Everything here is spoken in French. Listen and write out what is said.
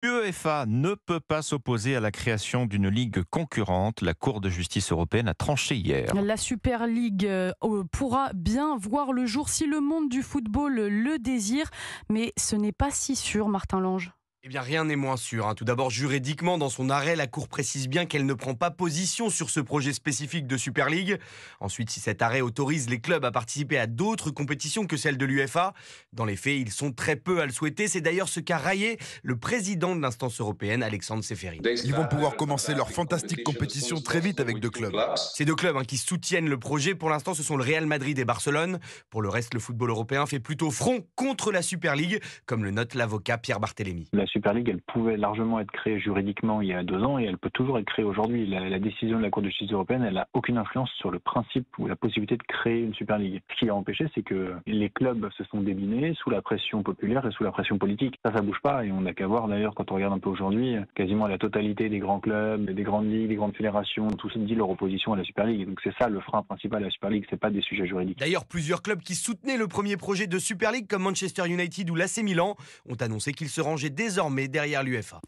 L'UEFA ne peut pas s'opposer à la création d'une ligue concurrente. La Cour de justice européenne a tranché hier. La Super League pourra bien voir le jour si le monde du football le désire, mais ce n'est pas si sûr, Martin Lange. Eh bien, rien n'est moins sûr, hein. Tout d'abord, juridiquement, dans son arrêt, la Cour précise bien qu'elle ne prend pas position sur ce projet spécifique de Super League. Ensuite, si cet arrêt autorise les clubs à participer à d'autres compétitions que celles de l'UEFA, dans les faits, ils sont très peu à le souhaiter. C'est d'ailleurs ce qu'a raillé le président de l'instance européenne, Alexandre Seferin. Ils vont pouvoir commencer leur fantastique compétition très vite avec deux clubs. Ces deux clubs qui soutiennent le projet, pour l'instant, ce sont le Real Madrid et Barcelone. Pour le reste, le football européen fait plutôt front contre la Super League, comme le note l'avocat Pierre Barthélémy. La Super League, elle pouvait largement être créée juridiquement il y a 2 ans et elle peut toujours être créée aujourd'hui. La décision de la Cour de justice européenne, elle n'a aucune influence sur le principe ou la possibilité de créer une Super League. Ce qui a empêché, c'est que les clubs se sont débinés sous la pression populaire et sous la pression politique. Ça bouge pas et on n'a qu'à voir d'ailleurs quand on regarde un peu aujourd'hui, quasiment la totalité des grands clubs, des grandes ligues, des grandes fédérations, tous dit leur opposition à la Super League. Donc c'est ça le frein principal à la Super League, c'est pas des sujets juridiques. D'ailleurs, plusieurs clubs qui soutenaient le premier projet de Super League, comme Manchester United ou l'AC Milan, ont annoncé qu'ils se rangeaient désormais derrière l'UEFA.